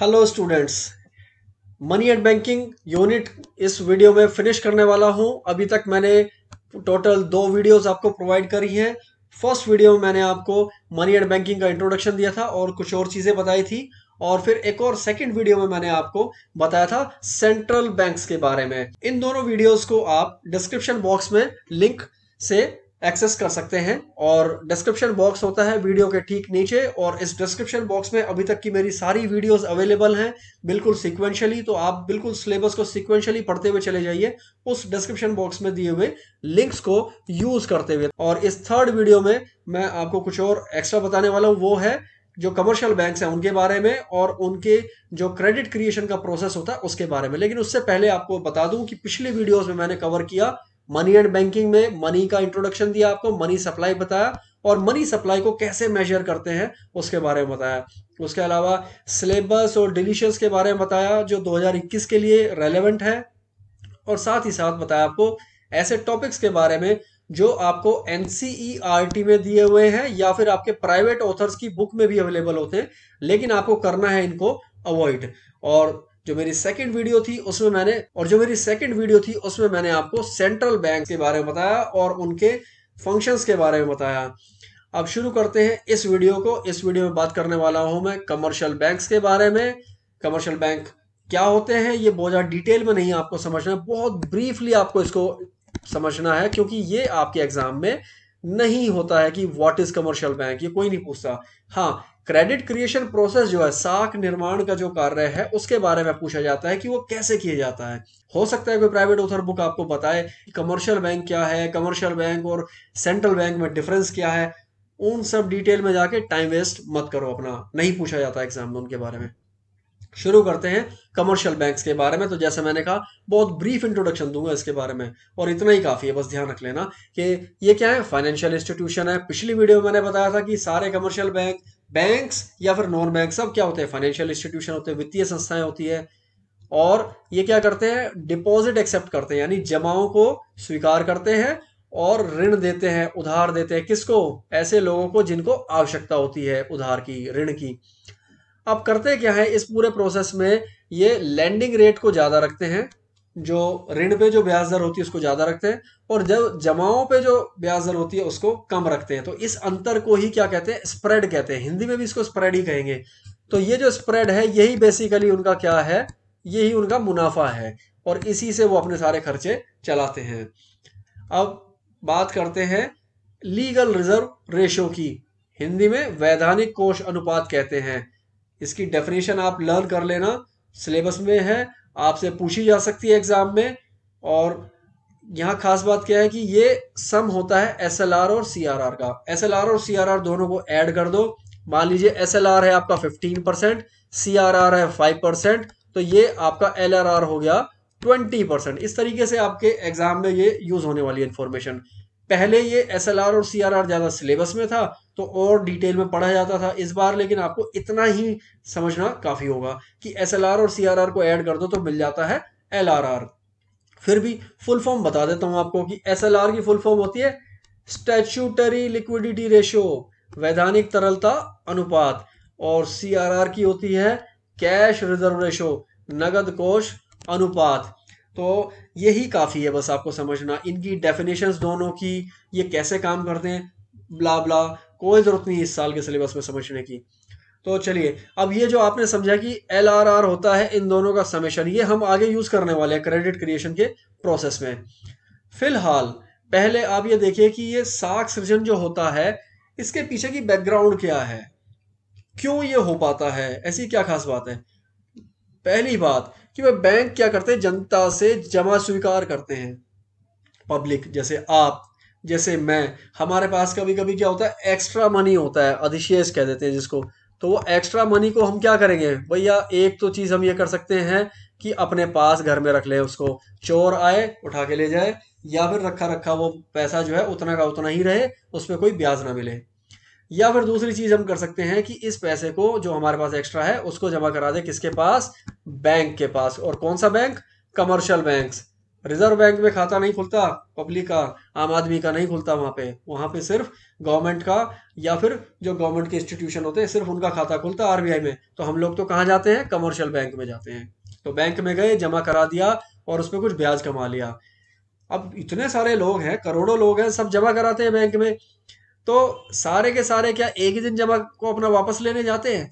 Hello students. Money and banking unit इस video में finish करने वाला हूं। अभी तक मैंने टोटल 2 वीडियोस आपको प्रोवाइड करी हैं। फर्स्ट वीडियो में मैंने आपको मनी एंड बैंकिंग का इंट्रोडक्शन दिया था और कुछ और चीज़ें बताई थी। और फिर एक और सेकंड वीडियो में मैंने आपको बताया था सेंट्रल बैंक्स के बारे में। इन दोनों वीडियोस को आप डिस्क्रिप्शन बॉक्स में लिंक से एक्सेस कर सकते हैं और डिस्क्रिप्शन बॉक्स होता है वीडियो के ठीक नीचे। और इस डिस्क्रिप्शन बॉक्स में अभी तक की मेरी सारी वीडियोस अवेलेबल हैं बिल्कुल सीक्वेंशियली। तो आप बिल्कुल सिलेबस को सीक्वेंशियली पढ़ते हुए चले जाइए उस डिस्क्रिप्शन बॉक्स में दिए हुए लिंक्स को यूज करते हुए। और इस थर्ड वीडियो में मैं आपको कुछ और एक्स्ट्रा बताने वाला हूँ, वो है जो कमर्शियल बैंक्स हैं उनके बारे में और उनके जो क्रेडिट क्रिएशन का प्रोसेस होता है उसके बारे में। लेकिन उससे पहले आपको बता दूं कि पिछली वीडियोस में मैंने कवर किया मनी एंड बैंकिंग में मनी का इंट्रोडक्शन दिया, आपको मनी सप्लाई बताया और मनी सप्लाई को कैसे मेजर करते हैं उसके बारे में बताया। उसके अलावा सिलेबस और डिलीशियस के बारे में बताया जो 2021 के लिए रेलेवेंट है। और साथ ही साथ बताया आपको ऐसे टॉपिक्स के बारे में जो आपको एनसीईआरटी में दिए हुए हैं या फिर आपके प्राइवेट ऑथर्स की बुक में भी अवेलेबल होते हैं, लेकिन आपको करना है इनको अवॉइड। और जो मेरी सेकंड वीडियो थी उसमें मैंने आपको सेंट्रल बैंक के बारे में बताया और उनके फंक्शंस के बारे में बताया। अब शुरू करते हैं इस वीडियो को। इस वीडियो में बात करने वाला हूं मैं कमर्शियल बैंक्स के बारे में। कमर्शियल बैंक क्या होते हैं ये बहुत ज़्यादा डिटेल में नहीं आपको समझना है, बहुत ब्रीफली आपको इसको समझना है क्योंकि ये आपके एग्जाम में नहीं होता है कि व्हाट इज कमर्शियल बैंक, ये कोई नहीं पूछता। हाँ, क्रेडिट क्रिएशन प्रोसेस जो है साख निर्माण का जो कार्य है उसके बारे में पूछा जाता है कि वो कैसे किया जाता है। हो सकता है कोई प्राइवेट ऑथर बुक आपको बताए कि कमर्शियल बैंक क्या है, कमर्शियल बैंक और सेंट्रल बैंक में डिफरेंस क्या है। उन सब डिटेल में जाके टाइम वेस्ट मत करो अपना, नहीं पूछा जाता एग्जाम में उनके बारे में। शुरू करते हैं कमर्शियल बैंक्स के बारे में। तो जैसे मैंने कहा बहुत ब्रीफ इंट्रोडक्शन दूंगा इसके बारे में और इतना ही काफी है, बस ध्यान रख लेना कि ये क्या है, फाइनेंशियल इंस्टीट्यूशन है। पिछली वीडियो में मैंने बताया था कि सारे कमर्शियल बैंक्स या फिर नॉन बैंक सब क्या होते हैं, फाइनेंशियल इंस्टीट्यूशन होते हैं, वित्तीय संस्थाएं होती है। और ये क्या करते हैं, डिपॉजिट एक्सेप्ट करते हैं यानी जमाओं को स्वीकार करते हैं और ऋण देते हैं, उधार देते हैं। किसको? ऐसे लोगों को जिनको आवश्यकता होती है उधार की, ऋण की। अब करते क्या है इस पूरे प्रोसेस में, ये लैंडिंग रेट को ज्यादा रखते हैं, जो ऋण पे जो ब्याज दर होती है उसको ज्यादा रखते हैं और जब जमाओं पे जो ब्याज दर होती है उसको कम रखते हैं। तो इस अंतर को ही क्या कहते हैं, स्प्रेड कहते हैं। हिंदी में भी इसको स्प्रेड ही कहेंगे। तो ये जो स्प्रेड है यही बेसिकली उनका क्या है, यही उनका मुनाफा है और इसी से वो अपने सारे खर्चे चलाते हैं। अब बात करते हैं लीगल रिजर्व रेशो की। हिंदी में वैधानिक कोष अनुपात कहते हैं। इसकी डेफिनेशन आप लर्न कर लेना, सिलेबस में है, आपसे पूछी जा सकती है एग्जाम में। और यहाँ खास बात क्या है कि ये सम होता है एसएलआर और सीआरआर का। एसएलआर और सीआरआर दोनों को ऐड कर दो। मान लीजिए एसएलआर है आपका 15%, सीआरआर है 5%, तो ये आपका एलआरआर हो गया 20%। इस तरीके से आपके एग्जाम में ये यूज होने वाली इंफॉर्मेशन। पहले ये एसएलआर और सीआरआर ज्यादा सिलेबस में था तो और डिटेल में पढ़ा जाता था इस बार, लेकिन आपको इतना ही समझना काफी होगा कि एसएलआर और सीआरआर को ऐड कर दो तो मिल जाता है एलआरआर। फिर भी फुल फॉर्म बता देता हूं आपको कि एसएलआर की फुल फॉर्म होती है स्टैट्यूटरी लिक्विडिटी रेशियो, वैधानिक तरलता अनुपात। और सीआरआर की होती है कैश रिजर्व रेशियो, नगद कोष अनुपात। तो यही काफी है बस आपको समझना इनकी डेफिनेशंस दोनों की, ये कैसे काम करते हैं, ब्ला ब्ला। कोई जरूरत नहीं इस साल के सिलेबस में समझने की। तो चलिए, अब ये जो आपने समझा कि एल आर आर होता है इन दोनों का समेशन, ये हम आगे यूज करने वाले हैं क्रेडिट क्रिएशन के प्रोसेस में। फिलहाल पहले आप ये देखिए कि ये साख सृजन जो होता है इसके पीछे की बैकग्राउंड क्या है, क्यों ये हो पाता है, ऐसी क्या खास बात है। पहली बात कि वह बैंक क्या करते हैं, जनता से जमा स्वीकार करते हैं। पब्लिक जैसे आप, जैसे मैं, हमारे पास कभी कभी क्या होता है, एक्स्ट्रा मनी होता है, अधिशेष कह देते हैं जिसको। तो वो एक्स्ट्रा मनी को हम क्या करेंगे भैया, एक तो चीज हम ये कर सकते हैं कि अपने पास घर में रख लें उसको, चोर आए उठा के ले जाए, या फिर रखा रखा वो पैसा जो है उतना का उतना ही रहे, उसमें कोई ब्याज ना मिले। या फिर दूसरी चीज हम कर सकते हैं कि इस पैसे को जो हमारे पास एक्स्ट्रा है उसको जमा करा दे किसके पास, बैंक के पास। और कौन सा bank, commercial banks. Reserve bank में खाता नहीं खुलता पब्लिक का, आम आदमी का नहीं खुलता। वहां पे सिर्फ गवर्नमेंट का या फिर जो गवर्नमेंट के इंस्टीट्यूशन होते हैं सिर्फ उनका खाता खुलता है आरबीआई में। तो हम लोग तो कहाँ जाते हैं, कमर्शियल बैंक में जाते हैं। तो बैंक में गए, जमा करा दिया और उसमें कुछ ब्याज कमा लिया। अब इतने सारे लोग हैं, करोड़ों लोग हैं, सब जमा कराते हैं बैंक में। तो सारे के सारे क्या एक ही दिन जमा को अपना वापस लेने जाते हैं?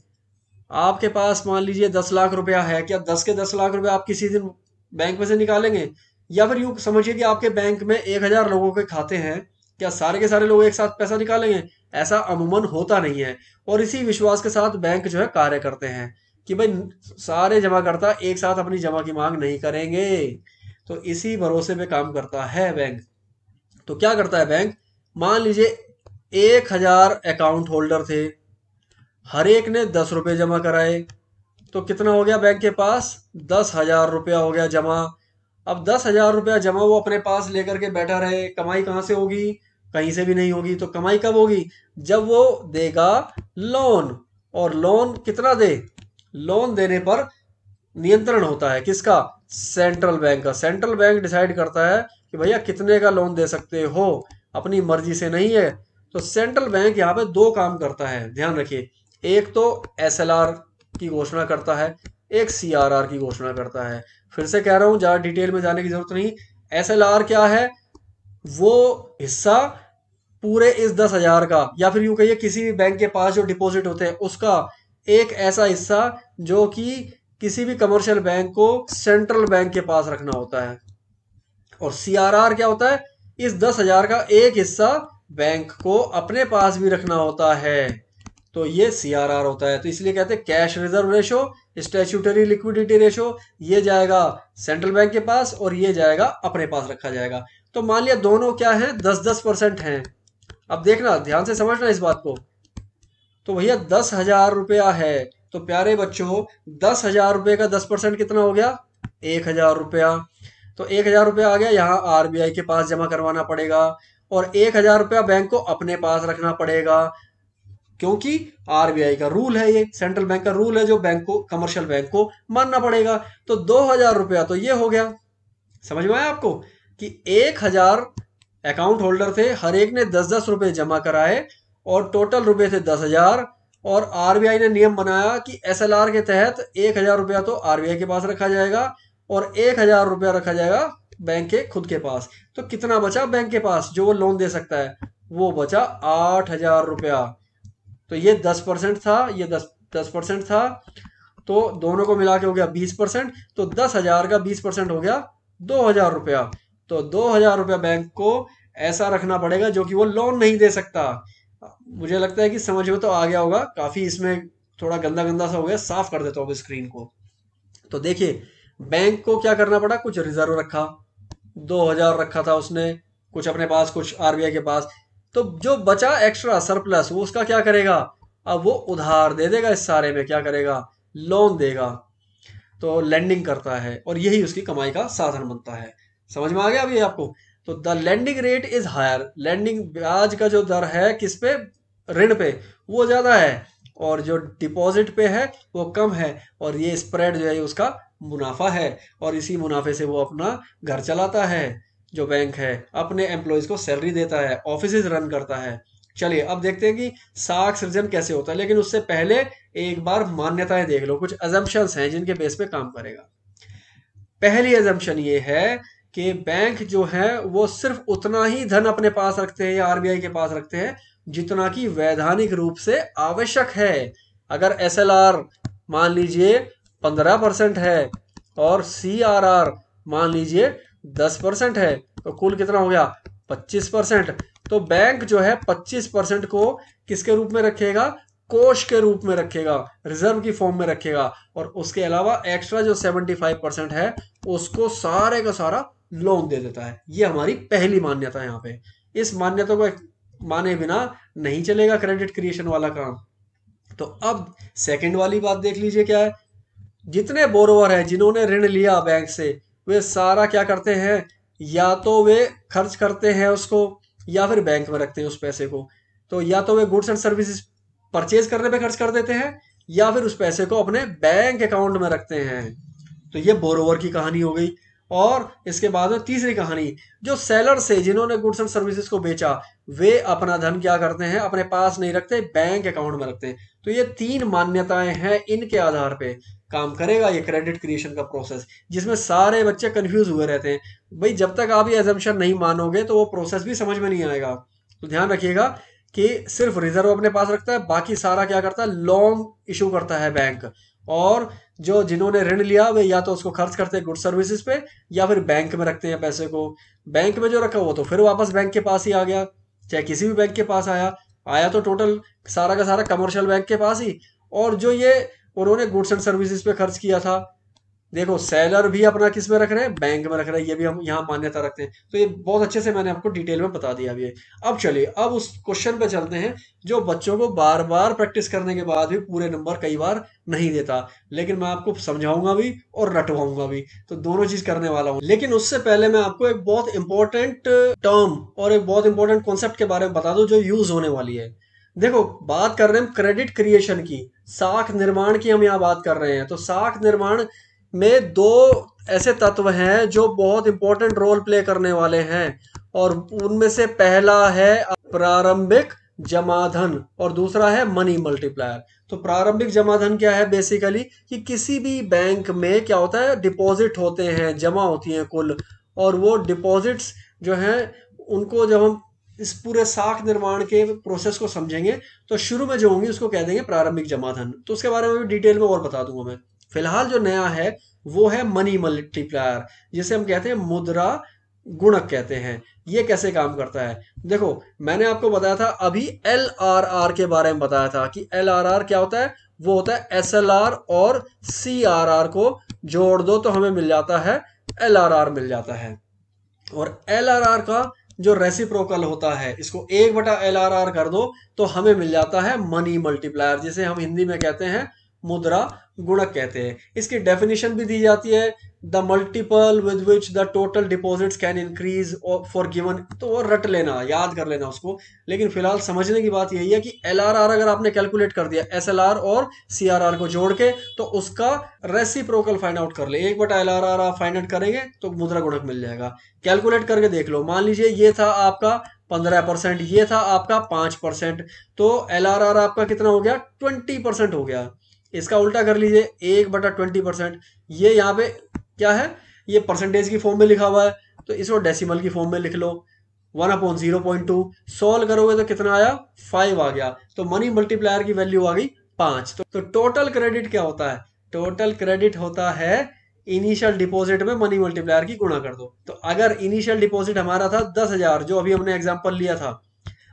आपके पास मान लीजिए 10 लाख रुपया है, क्या 10 के 10 लाख रुपए आप किसी दिन बैंक में से निकालेंगे? या फिर यूं समझिए कि आपके बैंक में 1,000 लोगों के खाते हैं, क्या सारे के सारे लोग एक साथ पैसा निकालेंगे? ऐसा अमूमन होता नहीं है। और इसी विश्वास के साथ बैंक जो है कार्य करते हैं कि भाई सारे जमाकर्ता एक साथ अपनी जमा की मांग नहीं करेंगे। तो इसी भरोसे पे काम करता है बैंक। तो क्या करता है बैंक, मान लीजिए 1,000 अकाउंट होल्डर थे, हर एक ने 10 रुपए जमा कराए, तो कितना हो गया बैंक के पास? 10,000 रुपया हो गया जमा। अब 10,000 रुपया जमा वो अपने पास लेकर के बैठा रहे, कमाई कहाँ से होगी? कहीं से भी नहीं होगी। तो कमाई कब होगी? जब वो देगा लोन। और लोन कितना दे? लोन देने पर नियंत्रण होता है किसका? सेंट्रल बैंक का। सेंट्रल बैंक डिसाइड करता है कि भैया कितने का लोन दे सकते हो, अपनी मर्जी से नहीं है। तो सेंट्रल बैंक यहाँ पे दो काम करता है, ध्यान रखिए। एक तो एसएलआर की घोषणा करता है, एक सीआरआर की घोषणा करता है। फिर से कह रहा हूं, ज्यादा डिटेल में जाने की जरूरत नहीं। एसएलआर क्या है? वो हिस्सा पूरे इस 10,000 का, या फिर यूं कहिए किसी भी बैंक के पास जो डिपॉजिट होते हैं उसका एक ऐसा हिस्सा जो कि किसी भी कमर्शियल बैंक को सेंट्रल बैंक के पास रखना होता है। और सीआरआर क्या होता है? इस 10,000 का एक हिस्सा बैंक को अपने पास भी रखना होता है। तो ये सीआरआर होता है। तो इसलिए कहते हैं cash reserve ratio, statutory liquidity ratio, ये जाएगा सेंट्रल बैंक के पास और ये जाएगा अपने पास रखा जाएगा। तो मान लिया दोनों क्या है, 10-10% हैं। अब देखना, ध्यान से समझना इस बात को। तो भैया 10,000 रुपया है, तो प्यारे बच्चों 10,000 रुपये का 10% कितना हो गया? 1,000 रुपया। तो 1,000 रुपया आ गया, यहाँ आरबीआई के पास जमा करवाना पड़ेगा और 1,000 रुपया बैंक को अपने पास रखना पड़ेगा, क्योंकि आरबीआई का रूल है, ये सेंट्रल बैंक का रूल है जो बैंक को, कमर्शियल बैंक को मानना पड़ेगा। तो 2,000 रुपया तो ये हो गया। समझ में आया आपको कि 1,000 अकाउंट होल्डर थे, हर एक ने 10-10 रुपए जमा कराए और टोटल रुपए थे 10,000। और आरबीआई ने नियम बनाया कि एसएलआर के तहत 1,000 रुपया तो आरबीआई के पास रखा जाएगा और 1,000 रुपया रखा जाएगा बैंक के खुद के पास। तो कितना बचा बैंक के पास जो वो लोन दे सकता है? वो बचा 8,000 रुपया। तो ये 10% था, ये 10% था, तो दोनों को मिला के हो गया 20%। तो 10,000 का 20% हो गया 2,000 रुपया। तो 2,000 रुपया बैंक को ऐसा रखना पड़ेगा जो कि वो लोन नहीं दे सकता। मुझे लगता है कि समझ में तो आ गया होगा, काफी इसमें थोड़ा गंदा गंदा सा हो गया, साफ कर देता हूँ स्क्रीन को। तो देखिए बैंक को क्या करना पड़ा, कुछ रिजर्व रखा, 2,000 रखा था उसने, कुछ अपने पास कुछ आरबीआई के पास। तो जो बचा एक्स्ट्रा सरप्लस वो उसका क्या करेगा? अब वो उधार दे देगा, इस सारे में क्या करेगा? लोन देगा। तो लेंडिंग करता है और यही उसकी कमाई का साधन बनता है। समझ में आ गया अभी आपको? तो the lending rate is higher, lending ब्याज का जो दर है किस पे? ऋण पे, वो ज्यादा है और जो डिपॉजिट पे है वो कम है। और ये स्प्रेड जो है उसका मुनाफा है और इसी मुनाफे से वो अपना घर चलाता है। जो बैंक है अपने एम्प्लॉयज को सैलरी देता है, ऑफिस रन करता है। चलिए अब देखते हैं कि साख सृजन कैसे होता है, लेकिन उससे पहले एक बार मान्यताएं देख लो। कुछ अजम्पशंस हैं जिनके बेस पे काम करेगा। पहली अजम्पशन ये है कि बैंक जो है वो सिर्फ उतना ही धन अपने पास रखते हैं या आरबीआई के पास रखते हैं जितना कि वैधानिक रूप से आवश्यक है। अगर एसएलआर मान लीजिए 15% है और सीआरआर मान लीजिए 10% है, तो कुल कितना हो गया? 25%। तो बैंक जो है 25% को किसके रूप में रखेगा? कोष के रूप में रखेगा, रिजर्व की फॉर्म में रखेगा। और उसके अलावा एक्स्ट्रा जो 75% है उसको सारे का सारा लोन दे देता है। ये हमारी पहली मान्यता है यहाँ पे। इस मान्यता को माने बिना नहीं चलेगा क्रेडिट क्रिएशन वाला काम। तो अब सेकंड वाली बात देख लीजिए क्या है। जितने बोरोवर हैं जिन्होंने ऋण लिया बैंक से, वे सारा क्या करते हैं? या तो वे खर्च करते हैं उसको या फिर बैंक में रखते हैं उस पैसे को। तो या तो वे गुड्स एंड सर्विसेज परचेज करने पे खर्च कर देते हैं या फिर उस पैसे को अपने बैंक अकाउंट में रखते हैं। तो ये बोरोवर की कहानी हो गई। और इसके बाद में तीसरी कहानी, जो सेलर से जिन्होंने गुड्स एंड सर्विसेज को बेचा, वे अपना धन क्या करते हैं, अपने पास नहीं रखते, बैंक अकाउंट में रखते हैं। तो ये तीन मान्यताएं हैं, इनके आधार पे काम करेगा ये क्रेडिट क्रिएशन का प्रोसेस, जिसमें सारे बच्चे कंफ्यूज हुए रहते हैं। भाई जब तक आप ये एजम्पशन नहीं मानोगे तो वो प्रोसेस भी समझ में नहीं आएगा। तो ध्यान रखिएगा कि सिर्फ रिजर्व अपने पास रखता है, बाकी सारा क्या करता है, लोन इशू करता है बैंक। और जो जिन्होंने ऋण लिया वे या तो उसको खर्च करते हैं गुड सर्विसेज पे, या फिर बैंक में रखते हैं पैसे को। बैंक में जो रखा वो तो फिर वापस बैंक के पास ही आ गया, चाहे किसी भी बैंक के पास आया आया तो टोटल सारा का सारा कमर्शियल बैंक के पास ही। और जो ये उन्होंने गुड्स एंड सर्विसेज पे खर्च किया था, देखो सेलर भी अपना किस में रख रहे हैं, बैंक में रख रहे हैं, ये भी हम यहाँ मान्यता रखते हैं। तो ये बहुत अच्छे से मैंने आपको डिटेल में बता दिया अभी। अब चलिए अब उस क्वेश्चन पे चलते हैं जो बच्चों को बार बार प्रैक्टिस करने के बाद भी पूरे नंबर कई बार नहीं देता, लेकिन मैं आपको समझाऊंगा भी और रटवाऊंगा भी, तो दोनों चीज करने वाला हूँ। लेकिन उससे पहले मैं आपको एक बहुत इंपॉर्टेंट टर्म और एक बहुत इंपॉर्टेंट कॉन्सेप्ट के बारे में बता दूं जो यूज होने वाली है। देखो बात कर रहे हैं क्रेडिट क्रिएशन की, साख निर्माण की हम यहाँ बात कर रहे हैं। तो साख निर्माण में दो ऐसे तत्व हैं जो बहुत इंपॉर्टेंट रोल प्ले करने वाले हैं, और उनमें से पहला है प्रारंभिक जमाधन और दूसरा है मनी मल्टीप्लायर। तो प्रारंभिक जमाधन क्या है, बेसिकली कि किसी भी बैंक में क्या होता है, डिपॉजिट होते हैं, जमा होती हैं कुल, और वो डिपॉजिट्स जो हैं उनको जब हम इस पूरे साख निर्माण के प्रोसेस को समझेंगे तो शुरू में जो होंगी उसको कह देंगे प्रारंभिक जमाधन। तो उसके बारे में भी डिटेल में और बता दूंगा मैं। फिलहाल जो नया है वो है मनी मल्टीप्लायर, जिसे हम कहते हैं मुद्रा गुणक कहते हैं। ये कैसे काम करता है, देखो मैंने आपको बताया था अभी LRR के बारे में बताया था कि LRR क्या होता है, वो होता है SLR और CRR को जोड़ दो तो हमें मिल जाता है LRR मिल जाता है। और LRR का जो रेसिप्रोकल होता है, इसको 1/LRR कर दो तो हमें मिल जाता है मनी मल्टीप्लायर, जिसे हम हिंदी में कहते हैं मुद्रा गुणक कहते हैं। इसकी डेफिनेशन भी दी जाती है, the multiple with which the total deposits can increase for given. तो वो रट लेना, याद कर लेना उसको। लेकिन फिलहाल समझने की बात यही है कि LRR अगर आपने कैलकुलेट कर दिया SLR और CRR को जोड़ के, तो उसका रेसिप्रोकल फाइंड आउट कर ले, 1/LRR आप फाइंड आउट करेंगे तो मुद्रा गुणक मिल जाएगा। कैलकुलेट करके देख लो, मान लीजिए ये था आपका 15%, ये था आपका 5%, तो LRR आपका कितना हो गया, 20% हो गया। इसका उल्टा कर लीजिए, 1/20%, ये यहाँ पे क्या है, ये परसेंटेज की फॉर्म में लिखा हुआ है, तो इसको डेसिमल की फॉर्म में लिख लो, 1/0.2। सॉल्व करोगे तो कितना आया, 5 आ गया। तो मनी मल्टीप्लायर की वैल्यू आ गई 5। तो टोटल क्रेडिट क्या होता है, टोटल क्रेडिट होता है इनिशियल डिपॉजिट में मनी मल्टीप्लायर की गुणा कर दो। तो अगर इनिशियल डिपॉजिट हमारा था 10,000, जो अभी हमने एग्जांपल लिया था,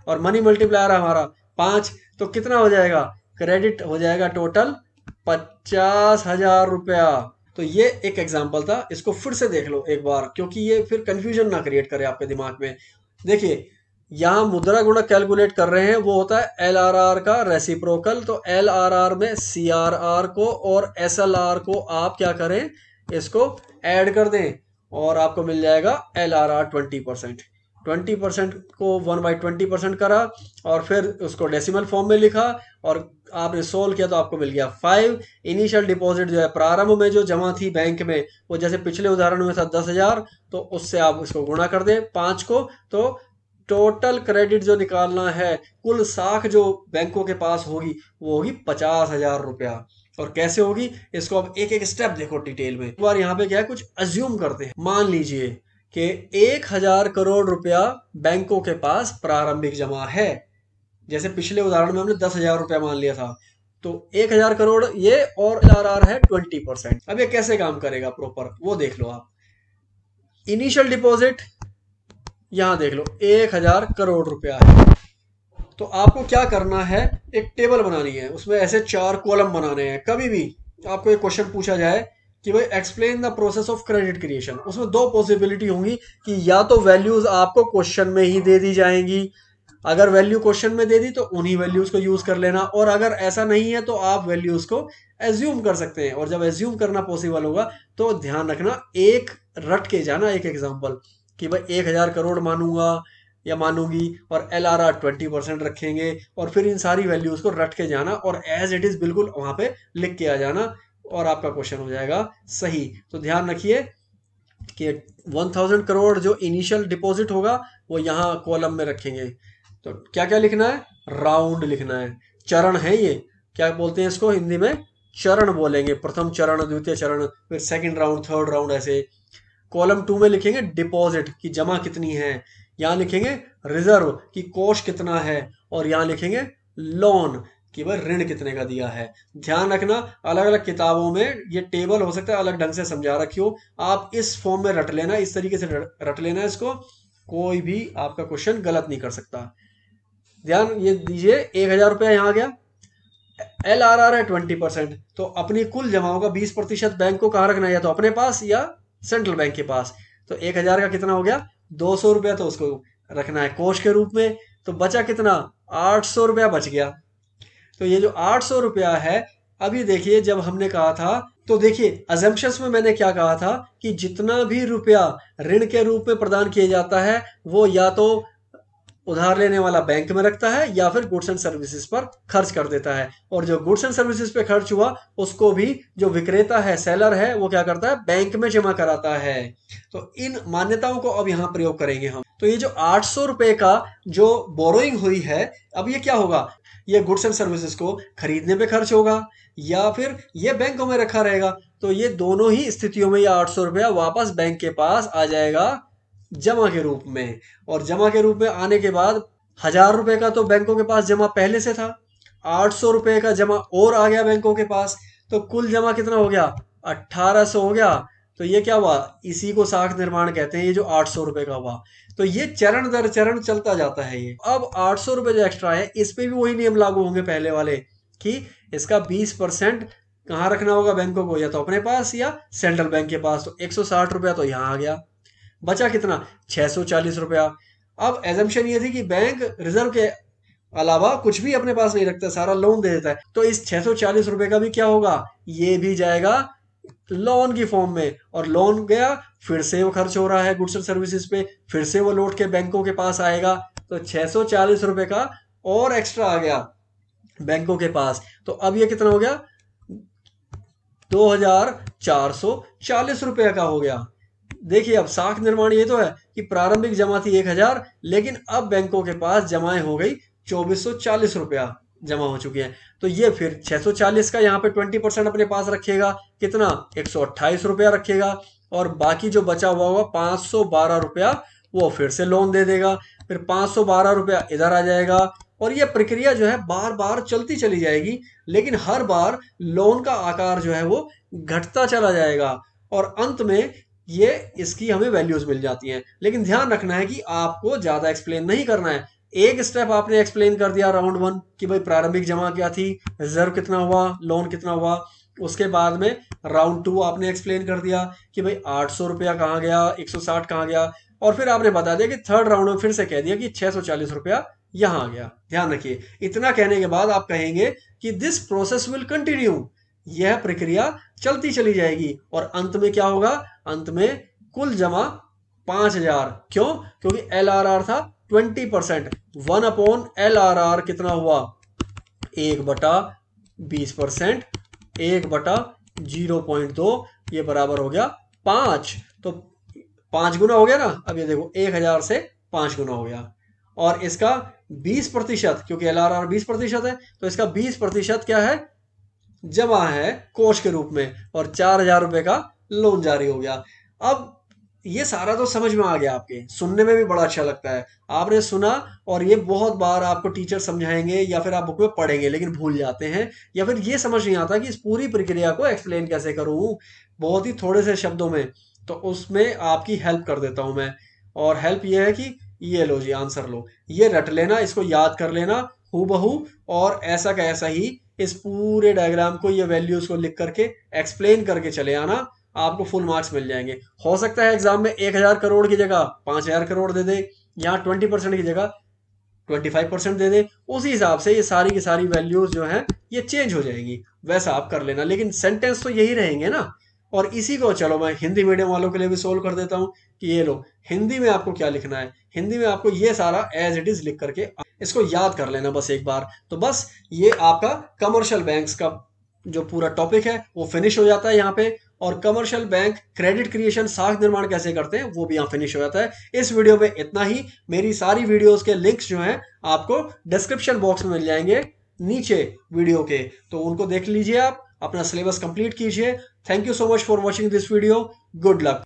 और मनी मल्टीप्लायर हमारा 5, तो कितना हो जाएगा, क्रेडिट हो जाएगा टोटल 50,000 रुपया। तो ये एक एग्जांपल था, इसको फिर से देख लो एक बार, क्योंकि ये फिर कंफ्यूजन ना क्रिएट करे आपके दिमाग में। देखिए यहाँ मुद्रा गुणक कैलकुलेट कर रहे हैं, वो होता है LRR का रेसिप्रोकल। तो LRR में CRR को और SLR को आप क्या करें, इसको ऐड कर दें और आपको मिल जाएगा LRR 20%। 20% को 1/20% करा और फिर उसको डेसिमल फॉर्म में लिखा और आपने सोल्व किया तो आपको मिल गया 5। इनिशियल डिपॉजिट जो है प्रारंभ में जो जमा थी बैंक में, वो जैसे पिछले उदाहरण में था 10,000, तो उससे आप इसको गुणा कर दें 5 को, तो टोटल क्रेडिट जो निकालना है, कुल साख जो बैंकों के पास होगी वो होगी 50,000 रुपया। और कैसे होगी, इसको अब एक एक स्टेप देखो डिटेल में। एक बार यहाँ पे क्या है, कुछ अज्यूम करते हैं। मान लीजिए कि 1,000 करोड़ रुपया बैंकों के पास प्रारंभिक जमा है, जैसे पिछले उदाहरण में हमने 10,000 रुपया मान लिया था, तो 1,000 करोड़ ये, और LRR है 20%। अब ये कैसे काम करेगा प्रॉपर, वो देख लो आप। इनिशियल डिपॉजिट यहां देख लो 1,000 करोड़ रुपया है, तो आपको क्या करना है, एक टेबल बनानी है, उसमें ऐसे 4 कॉलम बनाने हैं। कभी भी आपको एक क्वेश्चन पूछा जाए कि भाई explain the process of credit creation, उसमें 2 पॉसिबिलिटी होंगी कि या तो वैल्यूज आपको क्वेश्चन में ही दे दी जाएंगी, अगर वैल्यू क्वेश्चन में दे दी तो उन्हीं वैल्यूज को यूज कर लेना, और अगर ऐसा नहीं है तो आप वैल्यूज को एज्यूम कर सकते हैं। और जब एज्यूम करना पॉसिबल होगा तो ध्यान रखना, एक रट के जाना एक एग्जाम्पल कि भाई 1,000 करोड़ मानूंगा या मानूंगी और LRR 20% रखेंगे, और फिर इन सारी वैल्यूज को रट के जाना और एज इट इज बिल्कुल वहां पे लिख के आ जाना, और आपका क्वेश्चन हो जाएगा सही। तो ध्यान रखिए कि 1000 करोड़ जो इनिशियल डिपॉजिट होगा वो यहाँ कॉलम में रखेंगे। तो क्या क्या लिखना है, राउंड लिखना है। चरण है ये, क्या बोलते हैं इसको हिंदी में, चरण बोलेंगे। प्रथम चरण, द्वितीय चरण, फिर सेकंड राउंड, थर्ड राउंड, ऐसे। कॉलम 2 में लिखेंगे डिपॉजिट की जमा कितनी है, यहाँ लिखेंगे रिजर्व की कोष कितना है, और यहाँ लिखेंगे लोन कि भाई ऋण कितने का दिया है। ध्यान रखना अलग अलग किताबों में ये टेबल हो सकता है अलग ढंग से समझा रखी हो, आप इस फॉर्म में रट लेना, इस तरीके से रट लेना इसको, कोई भी आपका क्वेश्चन गलत नहीं कर सकता। ध्यान ये दीजिए, 1000 रुपया यहाँ आ गया, LRR है 20%, तो अपनी कुल जमाओं का 20% बैंक को कहाँ रखना है, या तो अपने पास या सेंट्रल बैंक के पास। तो 1000 का कितना हो गया, 200 रुपया तो उसको रखना है कोष के रूप में। तो बचा कितना, 800 रुपया बच गया। तो ये जो 800 रुपया है, अभी देखिए जब हमने कहा था, तो देखिए अजम्पशंस में मैंने क्या कहा था कि जितना भी रुपया ऋण के रूप में प्रदान किया जाता है वो या तो उधार लेने वाला बैंक में रखता है या फिर गुड्स एंड सर्विसेज पर खर्च कर देता है। और जो गुड्स एंड सर्विसेज पे खर्च हुआ उसको भी जो विक्रेता है, सेलर है, वो क्या करता है, बैंक में जमा कराता है। तो इन मान्यताओं को अब यहाँ प्रयोग करेंगे हम। तो ये जो 800 रुपए का जो बोरोइंग हुई है, अब ये क्या होगा, ये गुड्स एंड सर्विसेज को खरीदने पे खर्च होगा या फिर ये बैंकों में रखा रहेगा। तो ये दोनों ही स्थितियों में ये 800 रुपया वापस बैंक के पास आ जाएगा जमा के रूप में। और जमा के रूप में आने के बाद 1000 रुपए का तो बैंकों के पास जमा पहले से था, 800 रुपए का जमा और आ गया बैंकों के पास। तो कुल जमा कितना हो गया, 1800 हो गया। तो ये क्या हुआ, इसी को साख निर्माण कहते हैं, ये जो 800 रुपए का हुआ। तो ये चरण दर चरण चलता जाता है ये। अब 800 रुपए जो एक्स्ट्रा है इस पे भी वही नियम लागू होंगे पहले वाले, कि इसका 20% कहाँ रखना होगा बैंकों को, या तो अपने पास या सेंट्रल बैंक के पास। तो 160 रुपया तो यहाँ आ गया, बचा कितना, 640 रुपया। अब एजम्पशन ये थी कि बैंक रिजर्व के अलावा कुछ भी अपने पास नहीं रखता, सारा लोन दे देता है। तो इस 640 रुपए का भी क्या होगा, ये भी जाएगा लोन की फॉर्म में। और लोन गया, फिर से वो खर्च हो रहा है गुड्स एंड सर्विसेज पे, फिर से वो लौट के बैंकों के पास आएगा। तो 640 रुपए का और एक्स्ट्रा आ गया बैंकों के पास। तो अब ये कितना हो गया, 2440 रुपया का हो गया। देखिए अब साख निर्माण ये तो है कि प्रारंभिक जमा थी 1000, लेकिन अब बैंकों के पास जमाएं हो गई 2440 रुपया जमा हो चुके हैं। तो ये फिर 640 का यहाँ पे 20% अपने पास रखेगा, कितना, 128 रुपया रखेगा। और बाकी जो बचा हुआ होगा 512 रुपया वो फिर से लोन दे देगा, फिर 512 रुपया इधर आ जाएगा। और ये प्रक्रिया जो है बार बार चलती चली जाएगी, लेकिन हर बार लोन का आकार जो है वो घटता चला जाएगा और अंत में ये इसकी हमें वैल्यूज मिल जाती हैं। लेकिन ध्यान रखना है कि आपको ज्यादा एक्सप्लेन नहीं करना है। एक स्टेप आपने एक्सप्लेन कर दिया राउंड 1 कि भाई प्रारंभिक जमा क्या थी, रिजर्व कितना हुआ, लोन कितना हुआ। उसके बाद में राउंड 2 आपने एक्सप्लेन कर दिया कि भाई 800 रुपया कहाँ गया, 160 कहाँ गया। और फिर आपने बता दिया कि थर्ड राउंड में फिर से कह दिया कि 640 रुपया यहाँ आ गया। ध्यान रखिए, इतना कहने के बाद आप कहेंगे कि दिस प्रोसेस विल कंटिन्यू, यह प्रक्रिया चलती चली जाएगी। और अंत में क्या होगा, अंत में कुल जमा 5000। क्यों, क्योंकि LRR था 20%, 1/LRR कितना हुआ, 1/20%, 1/0.2, ये बराबर हो गया 5। तो 5 गुना हो गया ना। अब ये देखो 1000 से 5 गुना हो गया। और इसका 20%, क्योंकि LRR 20% है, तो इसका 20% क्या है, जमा है कोष के रूप में। और 4000 रुपए का लोन जारी हो गया। अब ये सारा तो समझ में आ गया, आपके सुनने में भी बड़ा अच्छा लगता है, आपने सुना। और ये बहुत बार आपको टीचर समझाएंगे या फिर आप बुक में पढ़ेंगे, लेकिन भूल जाते हैं, या फिर ये समझ नहीं आता कि इस पूरी प्रक्रिया को एक्सप्लेन कैसे करूं बहुत ही थोड़े से शब्दों में। तो उसमें आपकी हेल्प कर देता हूं मैं। और हेल्प ये है कि ये लो जी, आंसर लो, ये रट लेना, इसको याद कर लेना हूबहू, और ऐसा का ऐसा ही इस पूरे डायग्राम को, ये वैल्यूज को लिख करके एक्सप्लेन करके चले आना, आपको फुल मार्क्स मिल जाएंगे। हो सकता है एग्जाम में 1000 करोड़ की जगह 5000 करोड़ दे दे, यहाँ 20% की जगह 25% दे दे। उसी हिसाब से ये सारी की सारी वैल्यूज जो हैं ये चेंज हो जाएगी, वैसा आप कर लेना। लेकिन सेंटेंस तो यही रहेंगे ना। और इसी को चलो मैं हिंदी मीडियम वालों के लिए भी सोल्व कर देता हूँ कि ये लो, हिंदी में आपको क्या लिखना है। हिंदी में आपको ये सारा एज इट इज लिख करके इसको याद कर लेना बस एक बार। तो बस ये आपका कमर्शियल बैंक्स का जो पूरा टॉपिक है वो फिनिश हो जाता है यहाँ पे। और कमर्शियल बैंक क्रेडिट क्रिएशन साख निर्माण कैसे करते हैं वो भी यहाँ फिनिश हो जाता है। इस वीडियो में इतना ही। मेरी सारी वीडियोस के लिंक्स जो हैं आपको डिस्क्रिप्शन बॉक्स में मिल जाएंगे नीचे वीडियो के, तो उनको देख लीजिए। आप अपना सिलेबस कंप्लीट कीजिए। Thank you so much for watching this video. Good luck.